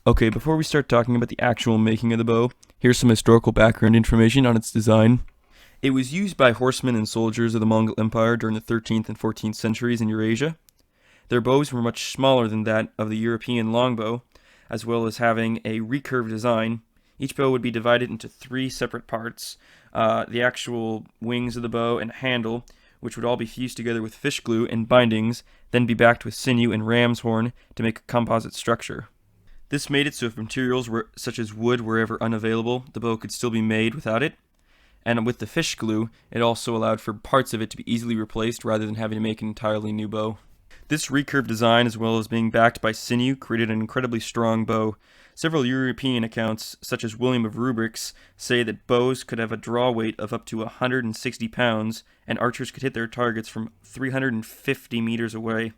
Okay, before we start talking about the actual making of the bow, here's some historical background information on its design. It was used by horsemen and soldiers of the Mongol Empire during the 13th and 14th centuries in Eurasia. Their bows were much smaller than that of the European longbow, as well as having a recurved design. Each bow would be divided into three separate parts: the actual wings of the bow and handle, which would all be fused together with fish glue and bindings, then be backed with sinew and ram's horn to make a composite structure. This made it so if materials such as wood were ever unavailable, the bow could still be made without it. And with the fish glue, it also allowed for parts of it to be easily replaced rather than having to make an entirely new bow. This recurved design, as well as being backed by sinew, created an incredibly strong bow. Several European accounts, such as William of Rubrics, say that bows could have a draw weight of up to 160 pounds, and archers could hit their targets from 350 meters away,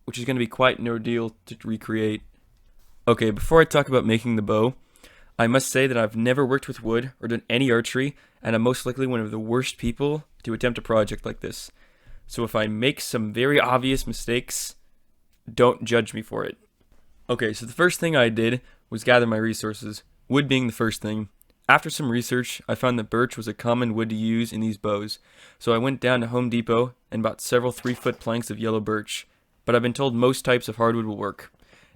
which is going to be quite an ordeal to recreate. Okay, before I talk about making the bow, I must say that I've never worked with wood or done any archery, and I'm most likely one of the worst people to attempt a project like this. So if I make some very obvious mistakes, don't judge me for it. Okay, so the first thing I did was gather my resources, wood being the first thing. After some research, I found that birch was a common wood to use in these bows, so I went down to Home Depot and bought several 3-foot planks of yellow birch, but I've been told most types of hardwood will work.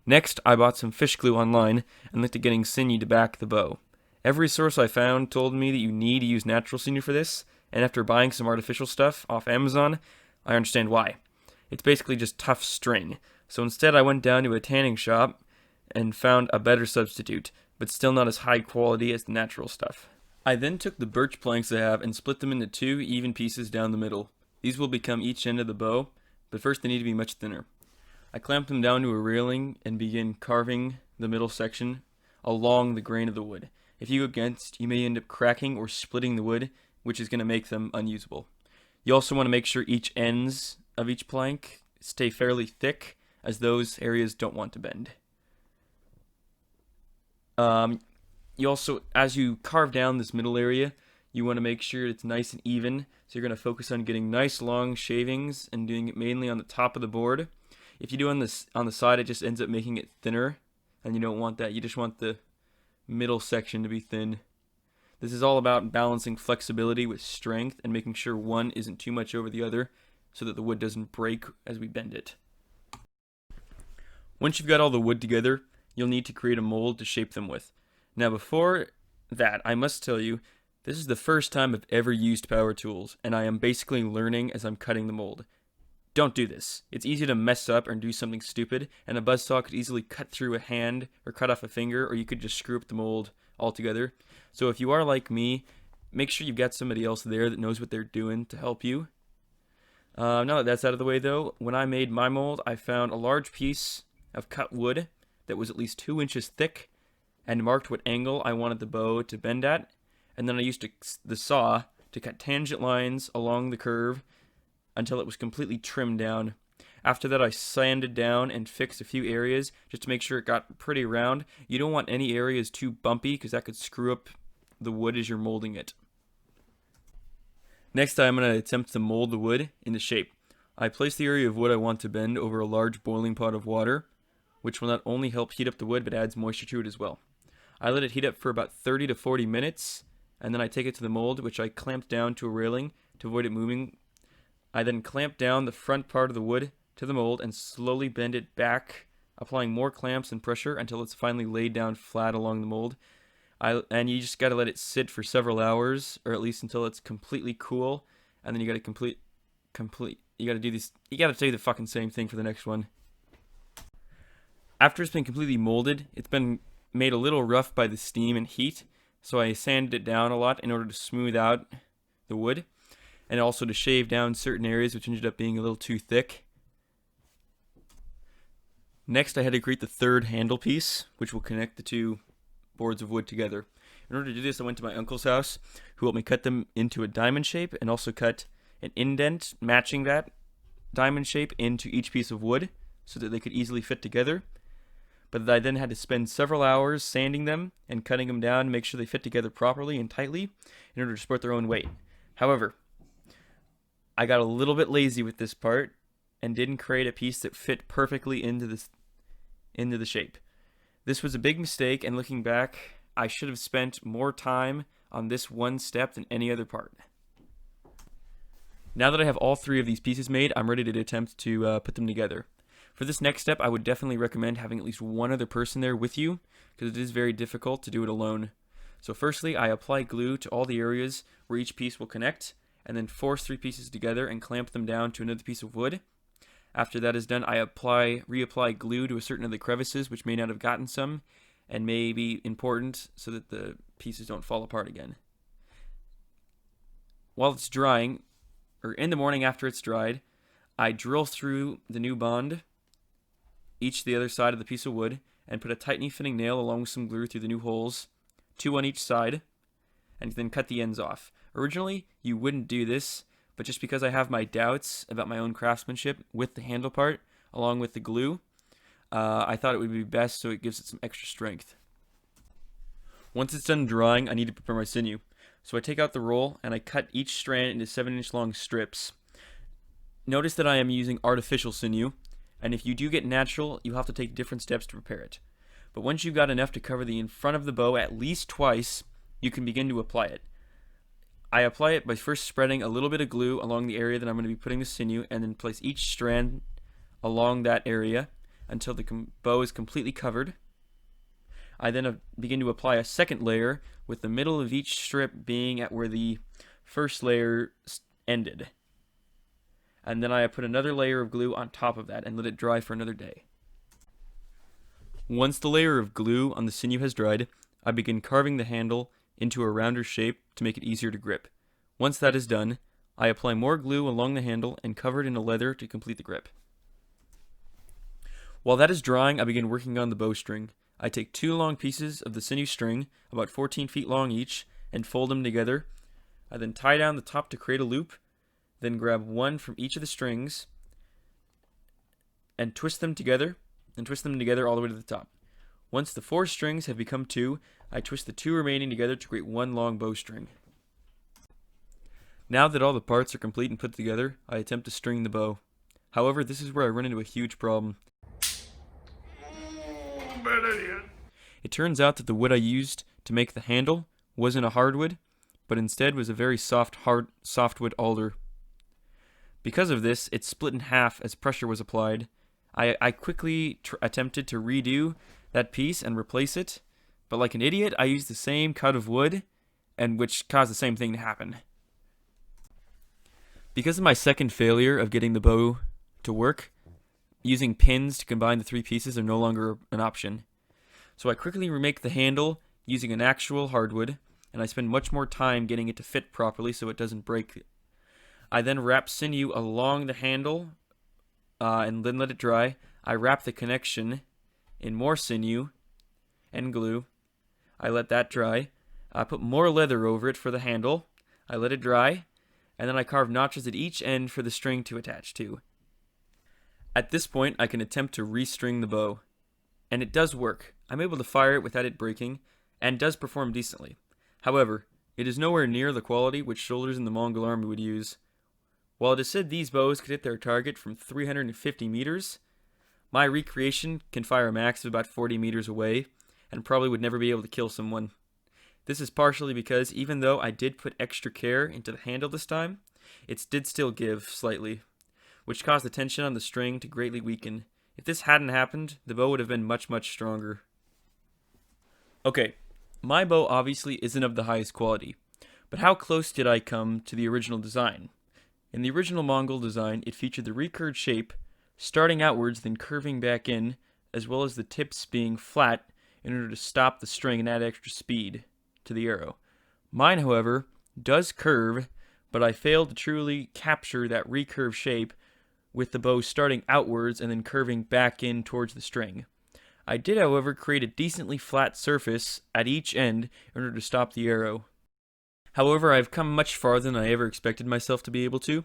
Next, I bought some fish glue online and looked at getting sinew to back the bow. Every source I found told me that you need to use natural sinew for this, and after buying some artificial stuff off Amazon, I understand why. It's basically just tough string. So instead I went down to a tanning shop and found a better substitute, but still not as high quality as the natural stuff. I then took the birch planks I have and split them into 2 even pieces down the middle. These will become each end of the bow, but first they need to be much thinner. I clamped them down to a railing and began carving the middle section along the grain of the wood. If you go against, you may end up cracking or splitting the wood, which is going to make them unusable. You also want to make sure each ends of each plank stay fairly thick, as those areas don't want to bend. You also, as you carve down this middle area, you want to make sure it's nice and even. So you're going to focus on getting nice long shavings and doing it mainly on the top of the board. If you do on the side, it just ends up making it thinner, and you don't want that. You just want the middle section to be thin. This is all about balancing flexibility with strength and making sure one isn't too much over the other so that the wood doesn't break as we bend it. Once you've got all the wood together, you'll need to create a mold to shape them with. Now before that, I must tell you, this is the first time I've ever used power tools, and I am basically learning as I'm cutting the mold. Don't do this. It's easy to mess up or do something stupid, and a buzzsaw could easily cut through a hand or cut off a finger, or you could just screw up the mold altogether. So if you are like me, make sure you've got somebody else there that knows what they're doing to help you. Now that that's out of the way though, when I made my mold, I found a large piece of cut wood that was at least 2 inches thick and marked what angle I wanted the bow to bend at, and then I used the saw to cut tangent lines along the curve until it was completely trimmed down. After that, I sanded down and fixed a few areas just to make sure it got pretty round. You don't want any areas too bumpy because that could screw up the wood as you're molding it. Next, I'm going to attempt to mold the wood into shape. I place the area of wood I want to bend over a large boiling pot of water, which will not only help heat up the wood but adds moisture to it as well. I let it heat up for about 30 to 40 minutes, and then I take it to the mold, which I clamped down to a railing to avoid it moving. I then clamp down the front part of the wood to the mold and slowly bend it back, applying more clamps and pressure until it's finally laid down flat along the mold. And you just got to let it sit for several hours, or at least until it's completely cool, and then you got to you got to do this. You got to do the fucking same thing for the next one. After it's been completely molded, it's been made a little rough by the steam and heat, so I sanded it down a lot in order to smooth out the wood, and also to shave down certain areas which ended up being a little too thick. Next, I had to create the third handle piece, which will connect the 2 boards of wood together. In order to do this, I went to my uncle's house, who helped me cut them into a diamond shape and also cut an indent matching that diamond shape into each piece of wood so that they could easily fit together. But I then had to spend several hours sanding them and cutting them down to make sure they fit together properly and tightly in order to support their own weight. However, I got a little bit lazy with this part and didn't create a piece that fit perfectly into the shape. This was a big mistake, and looking back, I should have spent more time on this one step than any other part. Now that I have all three of these pieces made, I'm ready to attempt to put them together. For this next step, I would definitely recommend having at least one other person there with you, because it is very difficult to do it alone. So firstly, I apply glue to all the areas where each piece will connect, and then force three pieces together and clamp them down to another piece of wood. After that is done, I reapply glue to a certain of the crevices which may not have gotten some, and may be important so that the pieces don't fall apart again. While it's drying, or in the morning after it's dried, I drill through the new bond, each the other side of the piece of wood, and put a tightly fitting nail along with some glue through the new holes, 2 on each side, and then cut the ends off. Originally, you wouldn't do this, but just because I have my doubts about my own craftsmanship with the handle part, along with the glue, I thought it would be best so it gives it some extra strength. Once it's done drying, I need to prepare my sinew. So I take out the roll and I cut each strand into 7-inch long strips. Notice that I am using artificial sinew, and if you do get natural, you have to take different steps to prepare it. But once you've got enough to cover the in front of the bow at least twice, you can begin to apply it. I apply it by first spreading a little bit of glue along the area that I'm going to be putting the sinew, and then place each strand along that area until the bow is completely covered. I then begin to apply a second layer, with the middle of each strip being at where the first layer ended. And then I put another layer of glue on top of that and let it dry for another day. Once the layer of glue on the sinew has dried, I begin carving the handle into a rounder shape to make it easier to grip. Once that is done, I apply more glue along the handle and cover it in a leather to complete the grip. While that is drying, I begin working on the bowstring. I take 2 long pieces of the sinew string, about 14 feet long each, and fold them together. I then tie down the top to create a loop, then grab one from each of the strings and twist them together all the way to the top. Once the 4 strings have become 2, I twist the 2 remaining together to create one long bowstring. Now that all the parts are complete and put together, I attempt to string the bow. However, this is where I run into a huge problem. It turns out that the wood I used to make the handle wasn't a hardwood, but instead was a very softwood alder. Because of this, it split in half as pressure was applied. I quickly attempted to redo that piece and replace it, but like an idiot, I used the same cut of wood, and which caused the same thing to happen. Because of my second failure of getting the bow to work, using pins to combine the 3 pieces are no longer an option. So I quickly remake the handle using an actual hardwood, and I spend much more time getting it to fit properly so it doesn't break. I then wrap sinew along the handle and then let it dry. I wrap the connection in more sinew and glue. I let that dry. I put more leather over it for the handle. I let it dry, and then I carve notches at each end for the string to attach to. At this point, I can attempt to restring the bow. And it does work. I'm able to fire it without it breaking, and does perform decently. However, it is nowhere near the quality which soldiers in the Mongol army would use. While it is said these bows could hit their target from 350 meters, my recreation can fire a max of about 40 meters away, and probably would never be able to kill someone. This is partially because even though I did put extra care into the handle this time, it did still give slightly, which caused the tension on the string to greatly weaken. If this hadn't happened, the bow would have been much, much stronger. Okay, my bow obviously isn't of the highest quality, but how close did I come to the original design? In the original Mongol design, it featured the recurved shape, starting outwards then curving back in, as well as the tips being flat in order to stop the string and add extra speed to the arrow. Mine, however, does curve, but I failed to truly capture that recurved shape with the bow starting outwards and then curving back in towards the string. I did, however, create a decently flat surface at each end in order to stop the arrow. However, I've come much farther than I ever expected myself to be able to.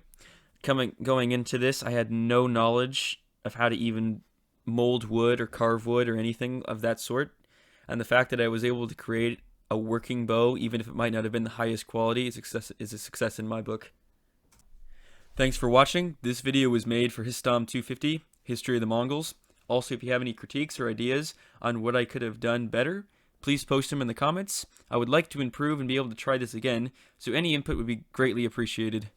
Going into this, I had no knowledge of how to even mold wood or carve wood or anything of that sort, and the fact that I was able to create a working bow, even if it might not have been the highest quality, is a success in my book. Thanks for watching. This video was made for Histom 250, History of the Mongols. Also, if you have any critiques or ideas on what I could have done better, please post them in the comments. I would like to improve and be able to try this again, so any input would be greatly appreciated.